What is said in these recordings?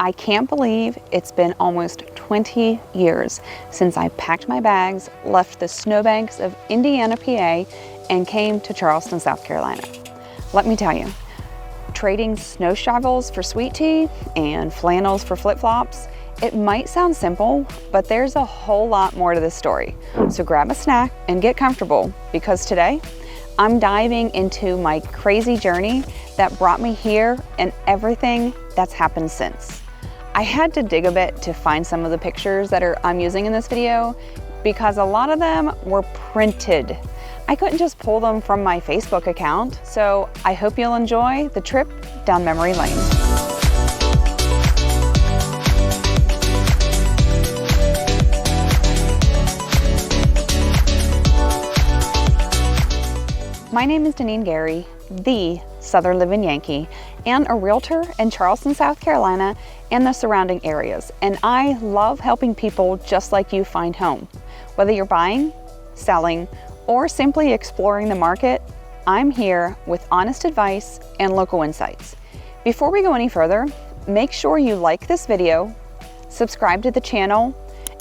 I can't believe it's been almost 20 years since I packed my bags, left the snowbanks of Indiana, PA, and came to Charleston, South Carolina. Let me tell you, trading snow shovels for sweet tea and flannels for flip-flops, it might sound simple, but there's a whole lot more to this story. So grab a snack and get comfortable, because today I'm diving into my crazy journey that brought me here and everything that's happened since. I had to dig a bit to find some of the pictures that I'm using in this video, because a lot of them were printed. I couldn't just pull them from my Facebook account, so I hope you'll enjoy the trip down memory lane. My name is Deneen Gary, the Southern Living Yankee, and a realtor in Charleston, South Carolina and the surrounding areas. And I love helping people just like you find home. Whether you're buying, selling, or simply exploring the market, I'm here with honest advice and local insights. Before we go any further, make sure you like this video, subscribe to the channel,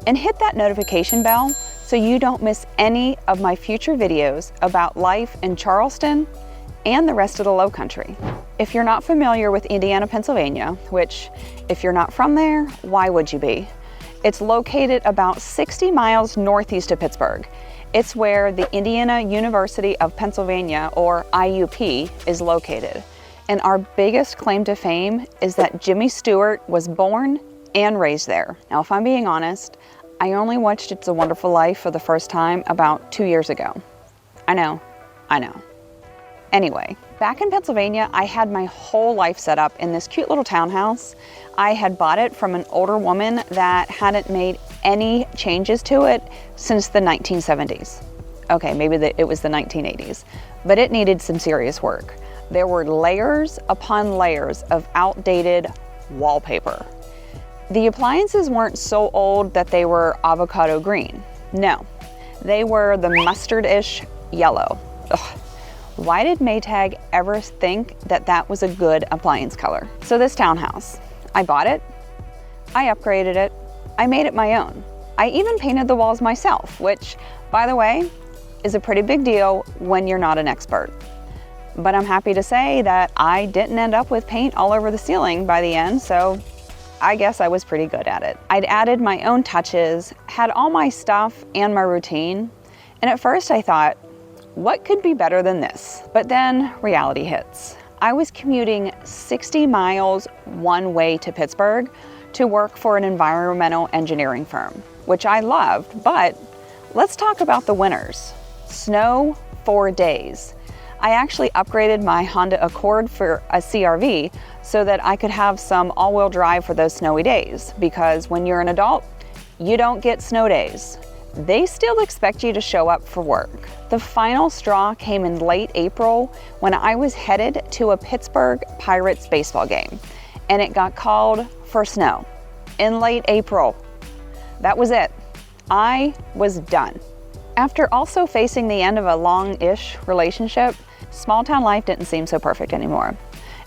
and hit that notification bell so you don't miss any of my future videos about life in Charleston and the rest of the Lowcountry. If you're not familiar with Indiana, Pennsylvania, which if you're not from there, why would you be? It's located about 60 miles northeast of Pittsburgh. It's where the Indiana University of Pennsylvania, or IUP, is located. And our biggest claim to fame is that Jimmy Stewart was born and raised there. Now, if I'm being honest, I only watched It's a Wonderful Life for the first time about 2 years ago. I know. Anyway, back in Pennsylvania, I had my whole life set up in this cute little townhouse. I had bought it from an older woman that hadn't made any changes to it since the 1970s. Okay, maybe it was the 1980s, but it needed some serious work. There were layers upon layers of outdated wallpaper. The appliances weren't so old that they were avocado green. No, they were the mustard-ish yellow. Ugh. Why did Maytag ever think that that was a good appliance color? So this townhouse, I bought it, I upgraded it, I made it my own. I even painted the walls myself, which, by the way, is a pretty big deal when you're not an expert. But I'm happy to say that I didn't end up with paint all over the ceiling by the end, so I guess I was pretty good at it. I'd added my own touches, had all my stuff and my routine, and at first I thought, what could be better than this? But then reality hits. I was commuting 60 miles one way to Pittsburgh to work for an environmental engineering firm, which I loved, but let's talk about the winters. Snow for days. I actually upgraded my Honda Accord for a CR-V so that I could have some all-wheel drive for those snowy days, because when you're an adult, you don't get snow days. They still expect you to show up for work. The final straw came in late April when I was headed to a Pittsburgh Pirates baseball game, and it got called for snow in late April. That was it. I was done. After also facing the end of a long-ish relationship, small town life didn't seem so perfect anymore.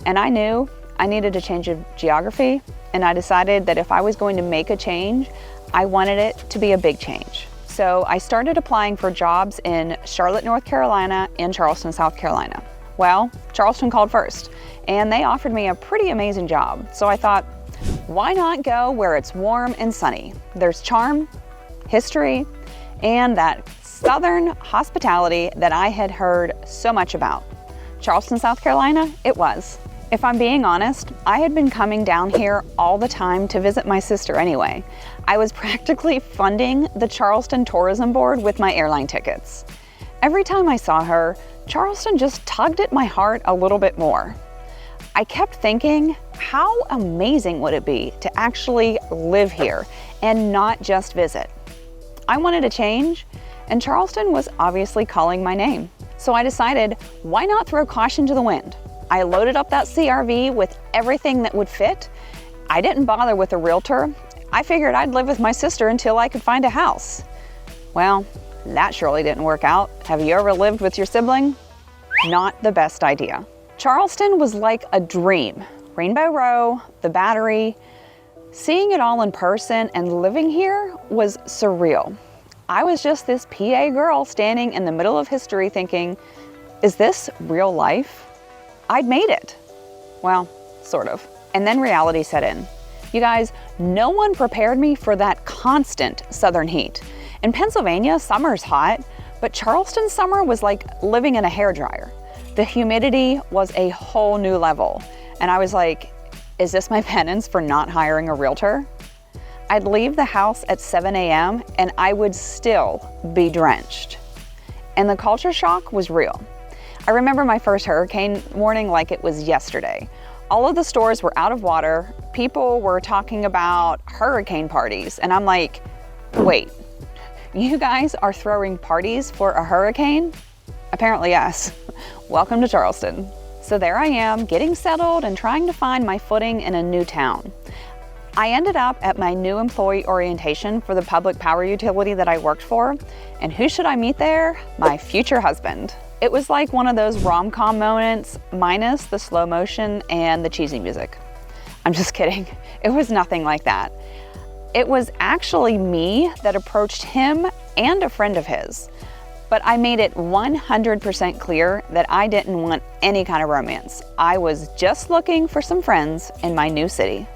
And I knew I needed to change of geography, and I decided that if I was going to make a change, I wanted it to be a big change. So I started applying for jobs in Charlotte, North Carolina and Charleston, South Carolina. Well, Charleston called first, and they offered me a pretty amazing job. So I thought, why not go where it's warm and sunny? There's charm, history, and that Southern hospitality that I had heard so much about. Charleston, South Carolina, it was. If I'm being honest, I had been coming down here all the time to visit my sister anyway. I was practically funding the Charleston Tourism Board with my airline tickets. Every time I saw her, Charleston just tugged at my heart a little bit more. I kept thinking, how amazing would it be to actually live here and not just visit? I wanted to change, and Charleston was obviously calling my name. So I decided, why not throw caution to the wind? I loaded up that CR-V with everything that would fit. I didn't bother with a realtor. I figured I'd live with my sister until I could find a house. Well, that surely didn't work out. Have you ever lived with your sibling? Not the best idea. Charleston was like a dream. Rainbow Row, the Battery, Seeing it all in person and living here was surreal. I was just this PA girl standing in the middle of history thinking, is this real life? I'd made it. Well, sort of. And then reality set in. You guys, no one prepared me for that constant southern heat. In Pennsylvania, summer's hot, but Charleston summer was like living in a hairdryer. The humidity was a whole new level. And I was like, is this my penance for not hiring a realtor? I'd leave the house at 7 a.m. and I would still be drenched. And the culture shock was real. I remember my first hurricane warning like it was yesterday. All of the stores were out of water. People were talking about hurricane parties. And I'm like, wait, you guys are throwing parties for a hurricane? Apparently, yes. Welcome to Charleston. So there I am, getting settled and trying to find my footing in a new town. I ended up at my new employee orientation for the public power utility that I worked for. And who should I meet there? My future husband. It was like one of those rom-com moments, minus the slow motion and the cheesy music. I'm just kidding. It was nothing like that. It was actually me that approached him and a friend of his. But I made it 100% clear that I didn't want any kind of romance. I was just looking for some friends in my new city.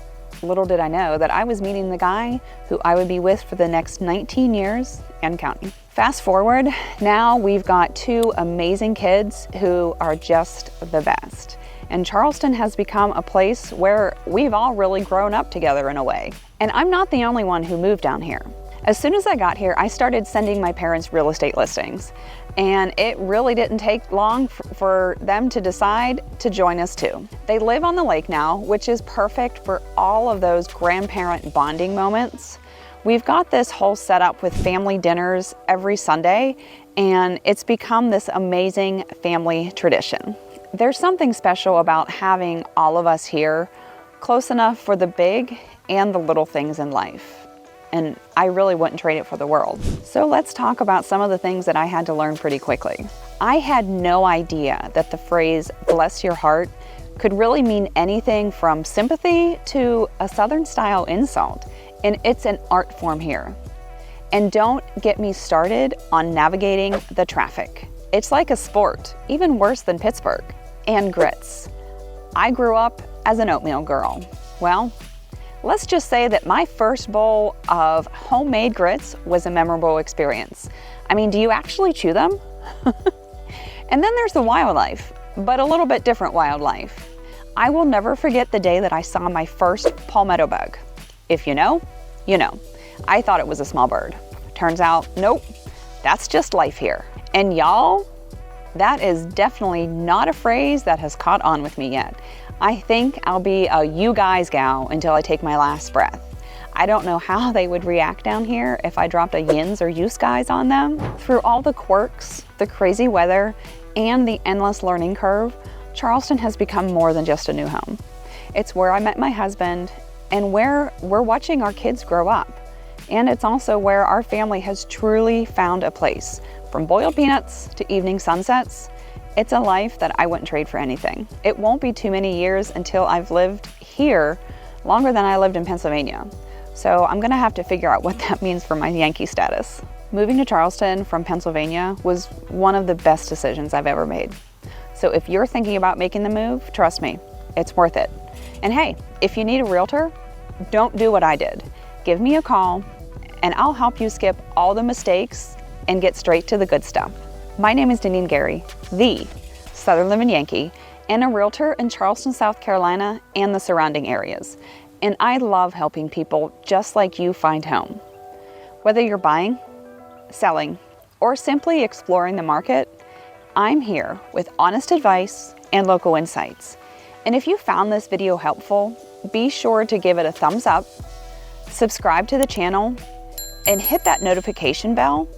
Little did I know that I was meeting the guy who I would be with for the next 19 years and counting. Fast forward, now we've got 2 amazing kids who are just the best. And Charleston has become a place where we've all really grown up together in a way. And I'm not the only one who moved down here. As soon as I got here, I started sending my parents real estate listings. And it really didn't take long for them to decide to join us too. They live on the lake now, which is perfect for all of those grandparent bonding moments. We've got this whole setup with family dinners every Sunday, and it's become this amazing family tradition. There's something special about having all of us here, close enough for the big and the little things in life. And I really wouldn't trade it for the world. So let's talk about some of the things that I had to learn pretty quickly. I had no idea that the phrase, bless your heart, could really mean anything from sympathy to a Southern style insult. And it's an art form here. And don't get me started on navigating the traffic. It's like a sport, even worse than Pittsburgh. And grits. I grew up as an oatmeal girl. Well, let's just say that my first bowl of homemade grits was a memorable experience. I mean, do you actually chew them? And then there's the wildlife, but a little bit different wildlife. I will never forget the day that I saw my first palmetto bug. If you know, you know. I thought it was a small bird. Turns out, nope, that's just life here. And y'all, that is definitely not a phrase that has caught on with me yet. I think I'll be a you guys gal until I take my last breath. I don't know how they would react down here if I dropped a yins or use guys on them. Through all the quirks, the crazy weather, and the endless learning curve, Charleston has become more than just a new home. It's where I met my husband and where we're watching our kids grow up. And it's also where our family has truly found a place. From boiled peanuts to evening sunsets, it's a life that I wouldn't trade for anything. It won't be too many years until I've lived here longer than I lived in Pennsylvania. So I'm gonna have to figure out what that means for my Yankee status. Moving to Charleston from Pennsylvania was one of the best decisions I've ever made. So if you're thinking about making the move, trust me, it's worth it. And hey, if you need a realtor, don't do what I did. Give me a call and I'll help you skip all the mistakes and get straight to the good stuff. My name is Deneen Gary, the Southern Living Yankee, and a realtor in Charleston, South Carolina, and the surrounding areas. And I love helping people just like you find home. Whether you're buying, selling, or simply exploring the market, I'm here with honest advice and local insights. And if you found this video helpful, be sure to give it a thumbs up, subscribe to the channel, and hit that notification bell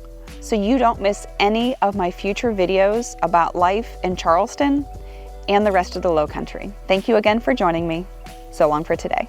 so you don't miss any of my future videos about life in Charleston and the rest of the Lowcountry. Thank you again for joining me. So long for today.